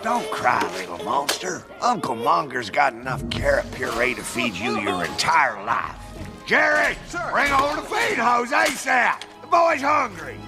Don't cry, little monster. Uncle Monger's got enough carrot puree to feed you your entire life. Jerry, bring over the feed hose ASAP. The boy's hungry.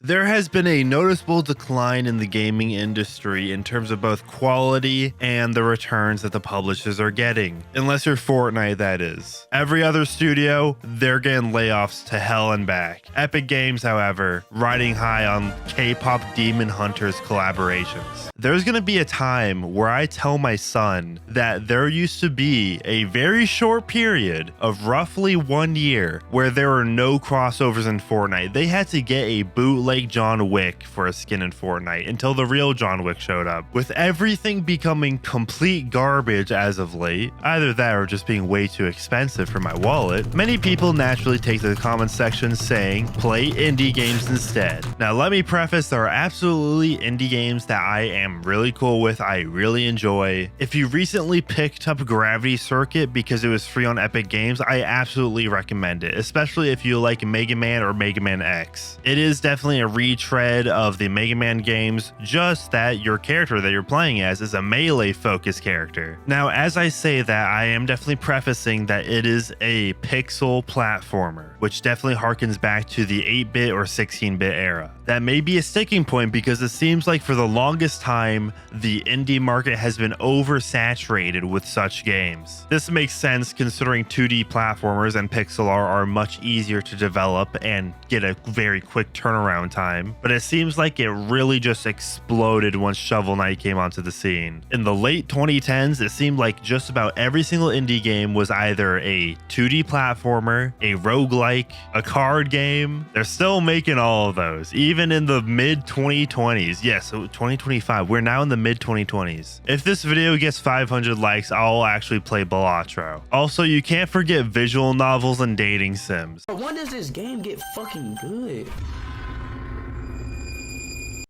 There has been a noticeable decline in the gaming industry in terms of both quality and the returns that the publishers are getting. Unless you're Fortnite, that is. Every other studio, they're getting layoffs to hell and back. Epic Games, however, riding high on K-pop Demon Hunters collaborations. There's gonna be a time where I tell my son that there used to be a very short period of roughly 1 year where there were no crossovers in Fortnite. They had to get a bootleg John Wick for a skin in Fortnite until the real John Wick showed up. With everything becoming complete garbage as of late, either that or just being way too expensive for my wallet, many people naturally take to the comment section saying, play indie games instead. Now let me preface, there are absolutely indie games that I am really cool with, I really enjoy. If you recently picked up Gravity Circuit because it was free on Epic Games, I absolutely recommend it, especially if you like Mega Man or Mega Man X. It is definitely a retread of the Mega Man games, just that your character that you're playing as is a melee focused character. Now, as I say that, I am definitely prefacing that it is a pixel platformer, which definitely harkens back to the 8-bit or 16-bit era. That may be a sticking point because it seems like for the longest time, the indie market has been oversaturated with such games. This makes sense considering 2D platformers and pixel art are much easier to develop and get a very quick turnaround time, but it seems like it really just exploded once Shovel Knight came onto the scene. In the late 2010s, it seemed like just about every single indie game was either a 2D platformer, a roguelike, a card game. They're still making all of those, even in the mid 2020s. Yes, so 2025, we're now in the mid 2020s. If this video gets 500 likes, I'll actually play Balatro. Also, you can't forget visual novels and dating sims. When does this game get fucking good?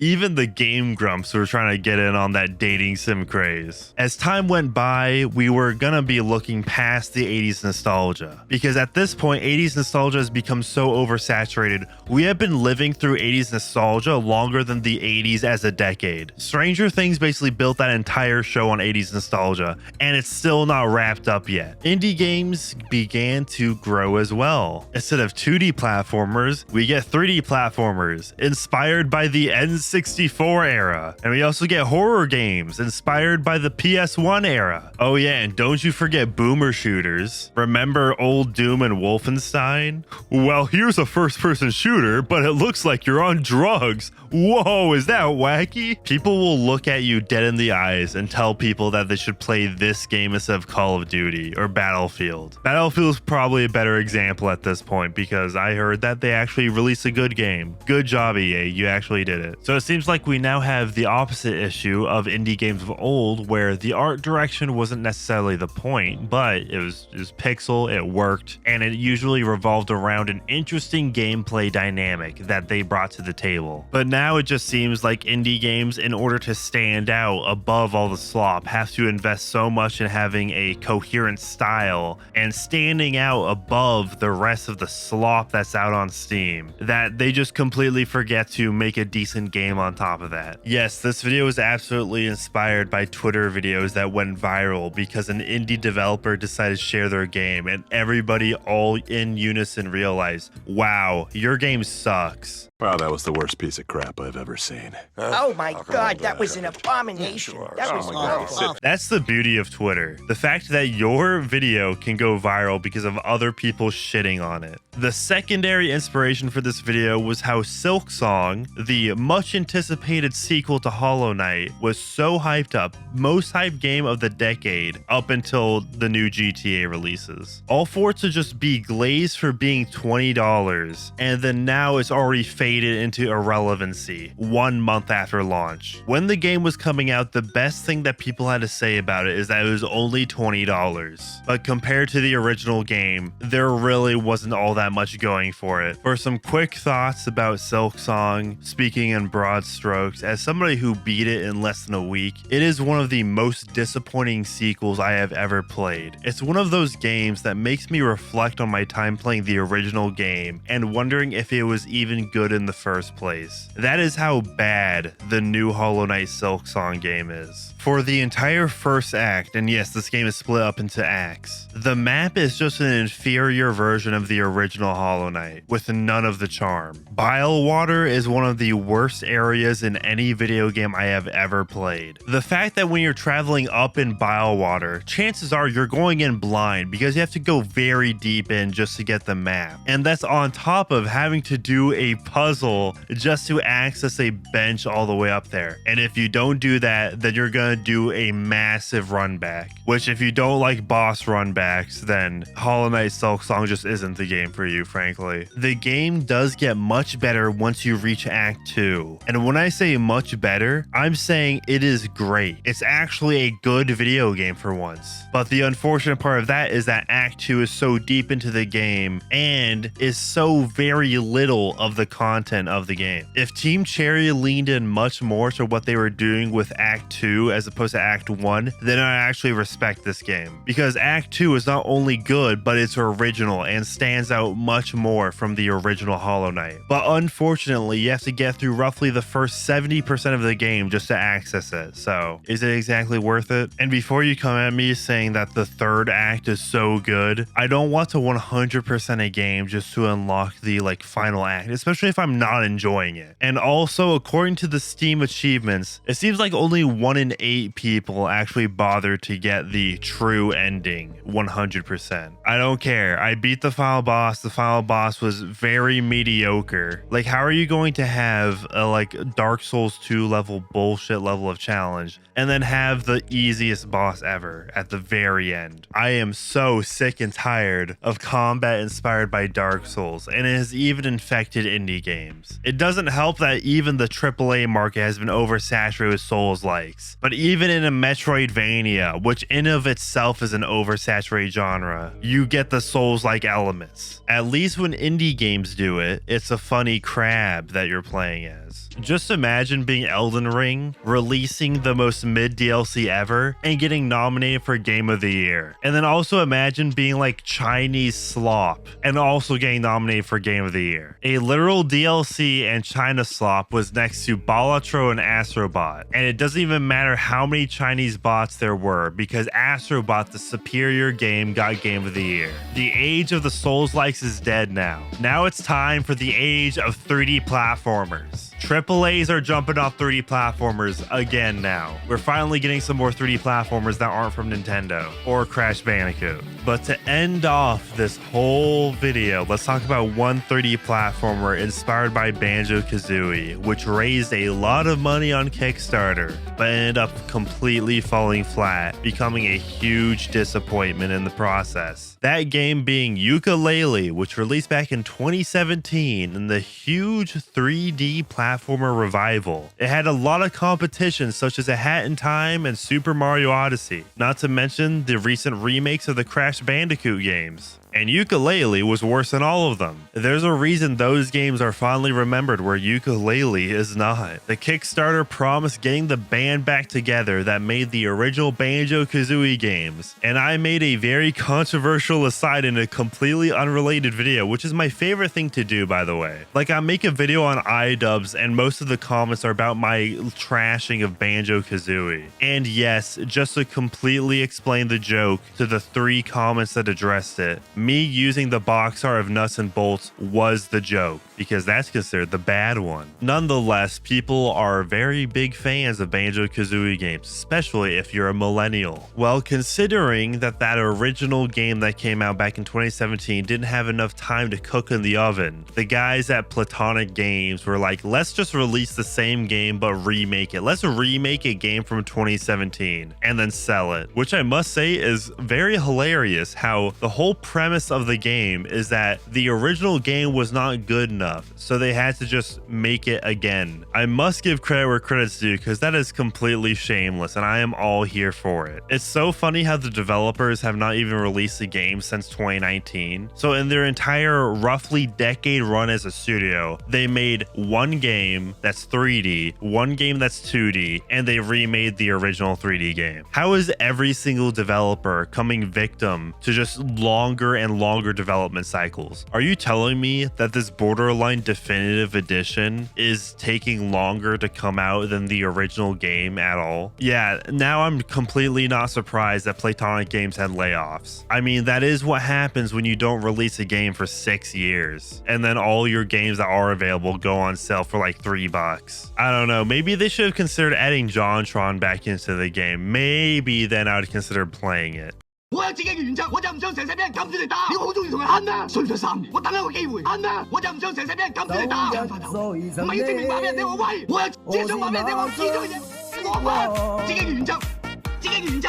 Even the game grumps were trying to get in on that dating sim craze. As time went by, we were gonna be looking past the 80s nostalgia, because at this point 80s nostalgia has become so oversaturated. We have been living through 80s nostalgia longer than the 80s as a decade. Stranger Things basically built that entire show on 80s nostalgia, and it's still not wrapped up yet. Indie games began to grow as well. Instead of 2D platformers, we get 3D platformers inspired by the N64 era, and we also get horror games inspired by the PS1 era. Oh yeah, and don't you forget boomer shooters. Remember old Doom and Wolfenstein? Well, here's a first-person shooter, but it looks like you're on drugs. Whoa, is that wacky? People will look at you dead in the eyes and tell people that they should play this game instead of Call of Duty or Battlefield. Battlefield is probably a better example at this point because I heard that they actually released a good game. Good job, EA, you actually did it. So it seems like we now have the opposite issue of indie games of old, where the art direction wasn't necessarily the point, but it was pixel, it worked, and it usually revolved around an interesting gameplay dynamic that they brought to the table. But now it just seems like indie games, in order to stand out above all the slop, have to invest so much in having a coherent style and standing out above the rest of the slop that's out on Steam, that they just completely forget to make a decent game on top of that. Yes, this video is absolutely inspired by Twitter videos that went viral because an indie developer decided to share their game and everybody all in unison realized, wow, your game sucks. Wow, that was the worst piece of crap I've ever seen. Oh my god, that was an abomination. That was awful. That's the beauty of Twitter. The fact that your video can go viral because of other people shitting on it. The secondary inspiration for this video was how Silksong, the much anticipated sequel to Hollow Knight, was so hyped up, most hyped game of the decade up until the new GTA releases. All for it to just be glazed for being $20, and then now it's already faded into irrelevancy 1 month after launch. When the game was coming out, the best thing that people had to say about it is that it was only $20. But compared to the original game, there really wasn't all that much going for it. For some quick thoughts about Silksong, speaking in broad strokes, as somebody who beat it in less than a week, it is one of the most disappointing sequels I have ever played. It's one of those games that makes me reflect on my time playing the original game and wondering if it was even good in the first place. That is how bad the new Hollow Knight Silksong game is. For the entire first act, and yes, this game is split up into acts, the map is just an inferior version of the original Hollow Knight, with none of the charm. Bile Water is one of the worst areas in any video game I have ever played. The fact that when you're traveling up in Bile Water, chances are you're going in blind because you have to go very deep in just to get the map. And that's on top of having to do a puzzle just to access a bench all the way up there. And if you don't do that, then you're gonna do a massive run back, which if you don't like boss run backs, then Hollow Knight Silksong just isn't the game for you, frankly. The game does get much better once you reach Act 2. And when I say much better, I'm saying it is great. It's actually a good video game for once. But the unfortunate part of that is that Act 2 is so deep into the game and is so very little of the content of the game. If Team Cherry leaned in much more to what they were doing with Act 2 as opposed to Act 1, then I actually respect this game. Because Act 2 is not only good, but it's original and stands out much more from the original Hollow Knight. But unfortunately, you have to get through roughly the first 70% of the game just to access it. So, is it exactly worth it? And before you come at me saying that the third act is so good, I don't want to 100% a game just to unlock the final act, especially if I'm not enjoying it. And also, according to the Steam achievements, it seems like only 1 in 8 people actually bother to get the true ending 100%. I don't care. I beat the final boss. The final boss was very mediocre. Like, how are you going to have a Dark Souls 2 level bullshit level of challenge and then have the easiest boss ever at the very end? I am so sick and tired of combat inspired by Dark Souls, and it has even infected indie games. It doesn't help that even the AAA market has been oversaturated with Soulslikes, but even in a Metroidvania, which in of itself is an oversaturated genre, you get the Souls-like elements. At least when indie games do it, it's a funny crab that you're playing as. Just imagine being Elden Ring, releasing the most mid DLC ever, and getting nominated for Game of the Year. And then also imagine being like Chinese Slop, and also getting nominated for Game of the Year. A literal DLC and China Slop was next to Balatro and Astrobot. And it doesn't even matter how many Chinese bots there were, because Astrobot, the superior game, got Game of the Year. The age of the Soulslikes is dead now. Now it's time for the age of 3D platformers. AAAs are jumping off 3D platformers again now. We're finally getting some more 3D platformers that aren't from Nintendo or Crash Bandicoot. But to end off this whole video, let's talk about one 3D platformer inspired by Banjo-Kazooie, which raised a lot of money on Kickstarter, but ended up completely falling flat, becoming a huge disappointment in the process. That game being Yooka-Laylee, which released back in 2017 in the huge 3D platformer revival. It had a lot of competition such as A Hat in Time and Super Mario Odyssey, not to mention the recent remakes of the Crash Bandicoot games. And Yooka-Laylee was worse than all of them. There's a reason those games are fondly remembered where Yooka-Laylee is not. The Kickstarter promised getting the band back together that made the original Banjo-Kazooie games. And I made a very controversial aside in a completely unrelated video, which is my favorite thing to do, by the way. Like, I make a video on iDubbbz and most of the comments are about my trashing of Banjo-Kazooie. And yes, just to completely explain the joke to the 3 comments that addressed it, me using the box art of Nuts and Bolts was the joke, because that's considered the bad one. Nonetheless, people are very big fans of Banjo-Kazooie games, especially if you're a millennial. Well, considering that original game that came out back in 2017 didn't have enough time to cook in the oven, the guys at Platonic Games were like, let's just release the same game but remake it. Let's remake a game from 2017 and then sell it, which I must say is very hilarious how the whole premise of the game is that the original game was not good enough, so they had to just make it again. I must give credit where credit's due, because that is completely shameless and I am all here for it. It's so funny how the developers have not even released a game since 2019. So in their entire roughly decade run as a studio, they made one game that's 3D, one game that's 2D, and they remade the original 3D game. How is every single developer coming victim to just longer and longer development cycles. Are you telling me that this Borderline Definitive Edition is taking longer to come out than the original game at all? Yeah, now I'm completely not surprised that Playtonic Games had layoffs. I mean, that is what happens when you don't release a game for 6 years, and then all your games that are available go on sale for like $3. I don't know, maybe they should have considered adding JonTron back into the game. Maybe then I would consider playing it. 我有自己嘅原則，我就唔想成世俾人撳住嚟打。你好中意同人慳咩？衰咗3年，我等一個機會慳咩？我就唔想成世俾人撳住嚟打。張塊頭，唔係要證明話俾人聽我威，我只係想話俾人聽我知道嘅嘢。我自己嘅原則，自己嘅原則。